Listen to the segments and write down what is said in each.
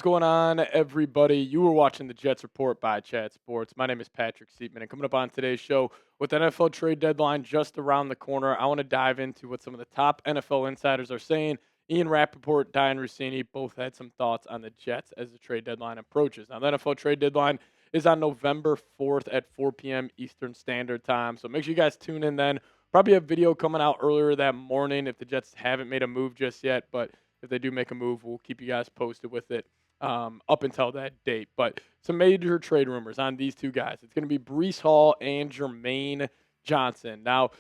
going on, everybody? You were watching the Jets Report by Chat Sports. My name is Patrick Siepman, and coming up on today's show, with the NFL trade deadline just around the corner, I want to dive into what some of the top NFL insiders are saying. Ian Rappaport, Dianna Russini both had some thoughts on the Jets as the trade deadline approaches. Now, the NFL trade deadline is on November 4th at 4 p.m. Eastern Standard Time, so make sure you guys tune in then. Probably a video coming out earlier that morning if the Jets haven't made a move just yet, but if they do make a move, we'll keep you guys posted with it up until that date. But some major trade rumors on these two guys. It's going to be Breece Hall and Jermaine Johnson. Now,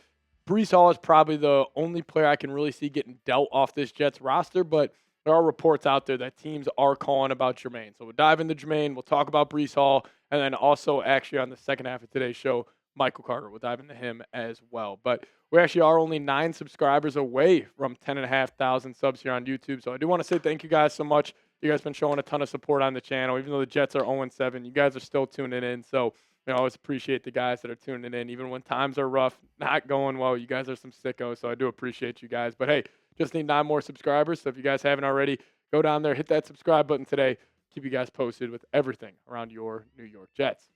Breece Hall is probably the only player I can really see getting dealt off this Jets roster, but there are reports out there that teams are calling about Jermaine. So we'll dive into Jermaine. We'll talk about Breece Hall, and then also actually on the second half of today's show, Michael Carter. We'll dive into him as well. But we actually are only 9 subscribers away from 10,500 subs here on YouTube. So I do want to say thank you guys so much. You guys have been showing a ton of support on the channel. Even though the Jets are 0-7, you guys are still tuning in. So I always appreciate the guys that are tuning in. Even when times are rough, not going well, you guys are some sickos. So I do appreciate you guys. But hey, just need 9 more subscribers. So if you guys haven't already, go down there, hit that subscribe button today. Keep you guys posted with everything around your New York Jets.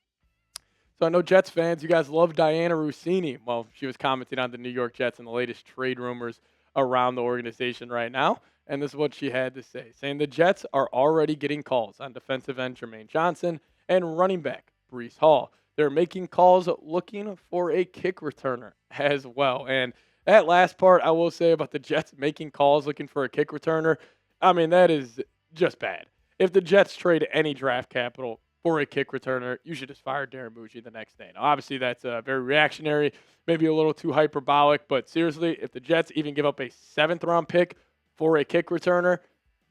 So I know Jets fans, you guys love Dianna Russini. Well, she was commenting on the New York Jets and the latest trade rumors around the organization right now. And this is what she had to say, saying the Jets are already getting calls on defensive end Jermaine Johnson and running back Breece Hall. They're making calls looking for a kick returner as well. And that last part, I will say about the Jets making calls looking for a kick returner, I mean, that is just bad. If the Jets trade any draft capital for a kick returner, you should just fire Darren Bougie the next day. Now, obviously, that's very reactionary, maybe a little too hyperbolic, but seriously, if the Jets even give up a 7th-round pick for a kick returner,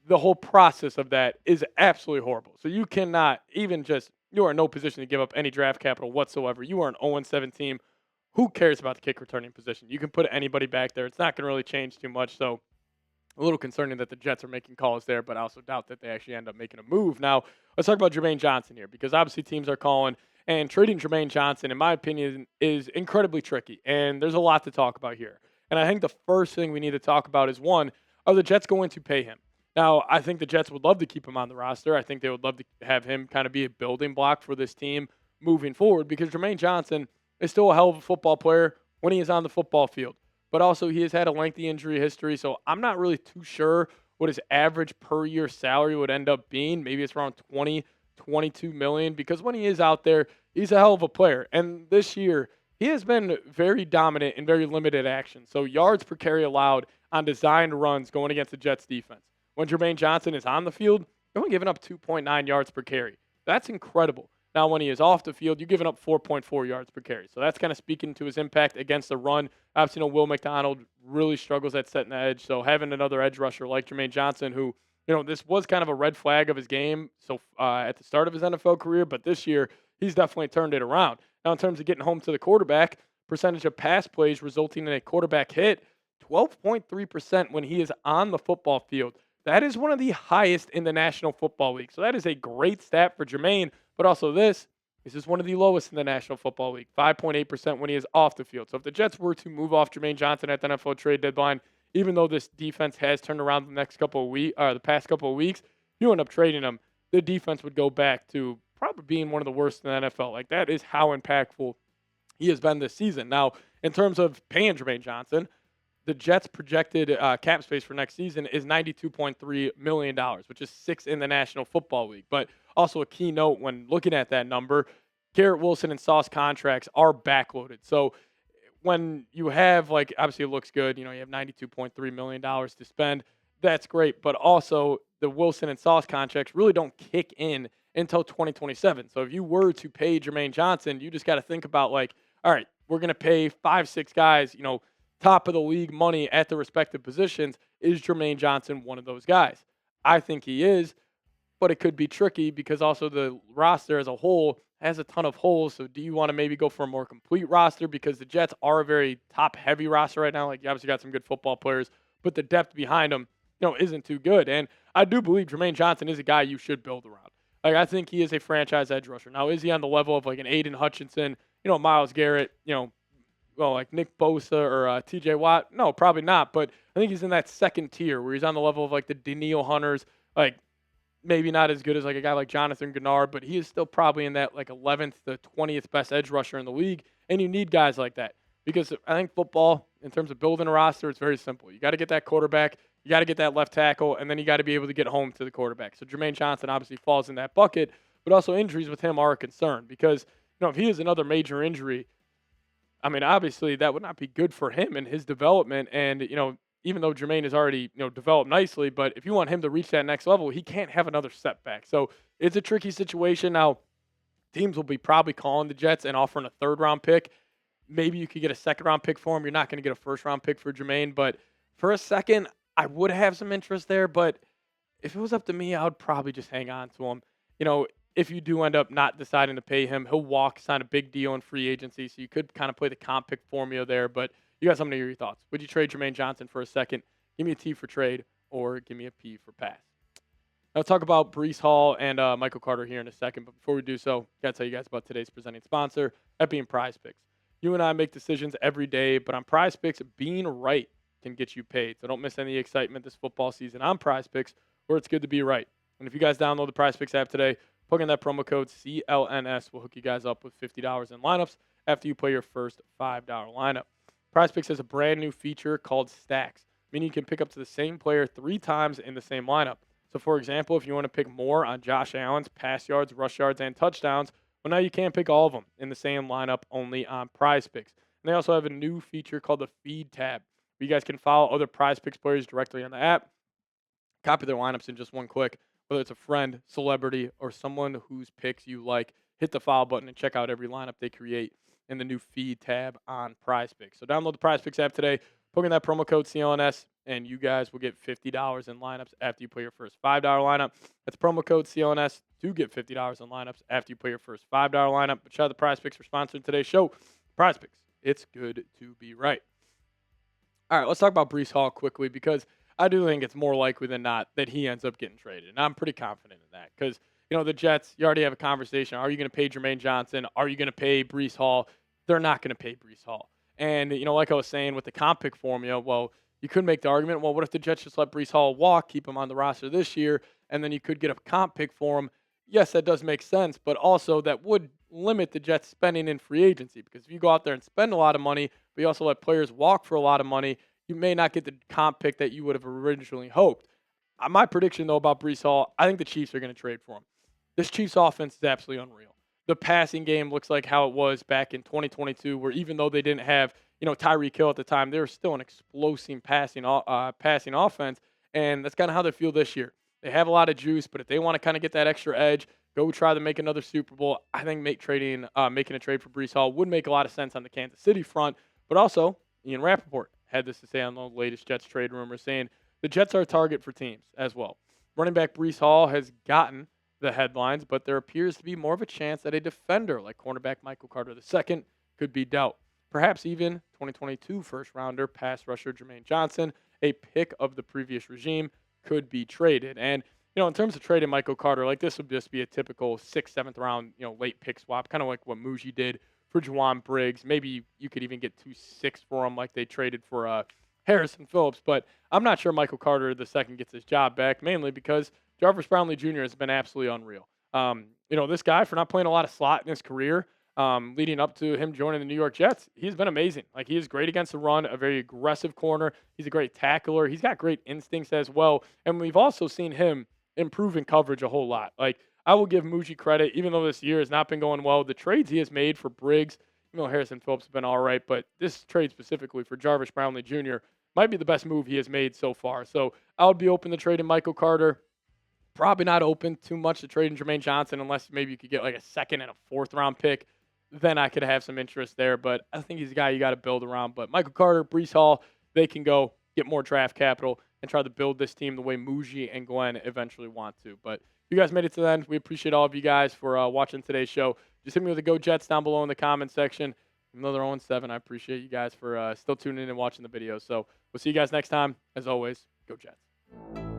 the whole process of that is absolutely horrible. So you cannot even just, you are in no position to give up any draft capital whatsoever. You are an 0-7 team. Who cares about the kick returning position? You can put anybody back there. It's not going to really change too much, so a little concerning that the Jets are making calls there, but I also doubt that they actually end up making a move. Now, let's talk about Jermaine Johnson here, because obviously teams are calling, and trading Jermaine Johnson, in my opinion, is incredibly tricky, and there's a lot to talk about here. And I think the first thing we need to talk about is, one, are the Jets going to pay him? Now, I think the Jets would love to keep him on the roster. I think they would love to have him kind of be a building block for this team moving forward, because Jermaine Johnson is still a hell of a football player when he is on the football field. But also he has had a lengthy injury history, so I'm not really too sure what his average per year salary would end up being. Maybe it's around 20, 22 million, because when he is out there, he's a hell of a player. And this year, he has been very dominant in very limited action. So yards per carry allowed on designed runs going against the Jets defense. When Jermaine Johnson is on the field, you're only giving up 2.9 yards per carry. That's incredible. Now, when he is off the field, you're giving up 4.4 yards per carry. So that's kind of speaking to his impact against the run. Obviously, Will McDonald really struggles at setting the edge. So having another edge rusher like Jermaine Johnson, who, this was kind of a red flag of his game at the start of his NFL career, but this year he's definitely turned it around. Now, in terms of getting home to the quarterback, percentage of pass plays resulting in a quarterback hit, 12.3% when he is on the football field. That is one of the highest in the National Football League. So that is a great stat for Jermaine. But also this is one of the lowest in the National Football League, 5.8% when he is off the field. So if the Jets were to move off Jermaine Johnson at the NFL trade deadline, even though this defense has turned around the past couple of weeks, you end up trading him, the defense would go back to probably being one of the worst in the NFL. Like, that is how impactful he has been this season. Now, in terms of paying Jermaine Johnson, the Jets' projected cap space for next season is $92.3 million, which is 6th in the National Football League. But also a key note when looking at that number, Garrett Wilson and Sauce contracts are backloaded. So when you have, obviously it looks good, you have $92.3 million to spend. That's great. But also the Wilson and Sauce contracts really don't kick in until 2027. So if you were to pay Jermaine Johnson, you just got to think about, all right, we're going to pay 5-6 guys, top of the league money at the respective positions. Is Jermaine Johnson one of those guys? I think he is, but it could be tricky because also the roster as a whole has a ton of holes. So do you want to maybe go for a more complete roster? Because the Jets are a very top-heavy roster right now. You obviously got some good football players, but the depth behind them, isn't too good. And I do believe Jermaine Johnson is a guy you should build around. I think he is a franchise edge rusher. Now, is he on the level of an Aiden Hutchinson, Myles Garrett, like Nick Bosa or T.J. Watt? No, probably not. But I think he's in that second tier where he's on the level of the Danielle Hunters. maybe not as good as like a guy like Jonathan Gennard, but he is still probably in that like 11th to 20th best edge rusher in the league. And you need guys like that because I think football, in terms of building a roster, it's very simple. You got to get that quarterback, you got to get that left tackle, and then you got to be able to get home to the quarterback. So Jermaine Johnson obviously falls in that bucket, but also injuries with him are a concern because if he has another major injury, I mean, obviously that would not be good for him and his development. And even though Jermaine is already developed nicely, but if you want him to reach that next level, he can't have another setback. So it's a tricky situation. Now, teams will be probably calling the Jets and offering a third round pick. Maybe you could get a second round pick for him. You're not going to get a first round pick for Jermaine, but for a second, I would have some interest there. But if it was up to me, I would probably just hang on to him. If you do end up not deciding to pay him, he'll sign a big deal in free agency. So you could kind of play the comp pick formula there. But you got some of your thoughts. Would you trade Jermaine Johnson for a second? Give me a T for trade or give me a P for pass. I'll talk about Breece Hall and Michael Carter here in a second. But before we do so, got to tell you guys about today's presenting sponsor, that being Prize Picks. You and I make decisions every day, but on Prize Picks, being right can get you paid. So don't miss any excitement this football season on Prize Picks, where it's good to be right. And if you guys download the Prize Picks app today, plug in that promo code CLNS. We'll hook you guys up with $50 in lineups after you play your first $5 lineup. Prize Picks has a brand new feature called Stacks, meaning you can pick up to the same player 3 times in the same lineup. So, for example, if you want to pick more on Josh Allen's pass yards, rush yards, and touchdowns, well, now you can't pick all of them in the same lineup only on Prize Picks. And they also have a new feature called the Feed tab, where you guys can follow other Prize Picks players directly on the app, copy their lineups in just one click, whether it's a friend, celebrity, or someone whose picks you like. Hit the follow button and check out every lineup they create in the new Feed tab on Prize Picks. So download the Prize Picks app today, plug in that promo code CLNS, and you guys will get $50 in lineups after you play your first $5 lineup. That's promo code CLNS to get $50 in lineups after you play your first $5 lineup. But shout out to Prize Picks for sponsoring today's show. Prize Picks, it's good to be right. All right, let's talk about Breece Hall quickly because I do think it's more likely than not that he ends up getting traded. And I'm pretty confident in that because, the Jets, you already have a conversation. Are you going to pay Jermaine Johnson? Are you going to pay Breece Hall? They're not going to pay Breece Hall. And, like I was saying with the comp pick formula, well, you could make the argument, well, what if the Jets just let Breece Hall walk, keep him on the roster this year, and then you could get a comp pick for him? Yes, that does make sense, but also that would limit the Jets spending in free agency because if you go out there and spend a lot of money, but you also let players walk for a lot of money, you may not get the comp pick that you would have originally hoped. My prediction, though, about Breece Hall, I think the Chiefs are going to trade for him. This Chiefs offense is absolutely unreal. The passing game looks like how it was back in 2022, where even though they didn't have, Tyreek Hill at the time, they were still an explosive passing offense, and that's kind of how they feel this year. They have a lot of juice, but if they want to kind of get that extra edge, go try to make another Super Bowl, I think making a trade for Breece Hall would make a lot of sense on the Kansas City front, but also Ian Rappaport had this to say on the latest Jets trade rumor, saying the Jets are a target for teams as well. Running back Breece Hall has gotten the headlines, but there appears to be more of a chance that a defender like cornerback Michael Carter II could be dealt. Perhaps even 2022 first-rounder pass rusher Jermaine Johnson, a pick of the previous regime, could be traded. And, in terms of trading Michael Carter, like this would just be a typical 6th, 7th round, late pick swap, kind of like what Muji did for Juwan Briggs. Maybe you could even get 2 6 for him like they traded for Harrison Phillips. But I'm not sure Michael Carter II gets his job back, mainly because Jarvis Brownlee Jr. has been absolutely unreal. This guy, for not playing a lot of slot in his career, leading up to him joining the New York Jets, he's been amazing. Like, he is great against the run, a very aggressive corner. He's a great tackler. He's got great instincts as well. And we've also seen him improve in coverage a whole lot. Like, I will give Muji credit, even though this year has not been going well. The trades he has made for Briggs, Harrison Phillips has been all right, but this trade specifically for Jarvis Brownlee Jr. might be the best move he has made so far. So I would be open to trading Michael Carter. Probably not open too much to trading Jermaine Johnson unless maybe you could get like a 2nd and a 4th round pick. Then I could have some interest there, but I think he's a guy you got to build around. But Michael Carter, Breece Hall, they can go get more draft capital and try to build this team the way Muji and Glenn eventually want to. But you guys made it to the end. We appreciate all of you guys for watching today's show. Just hit me with the Go Jets down below in the comment section. Even though they're 0-7, I appreciate you guys for still tuning in and watching the video. So we'll see you guys next time. As always, Go Jets.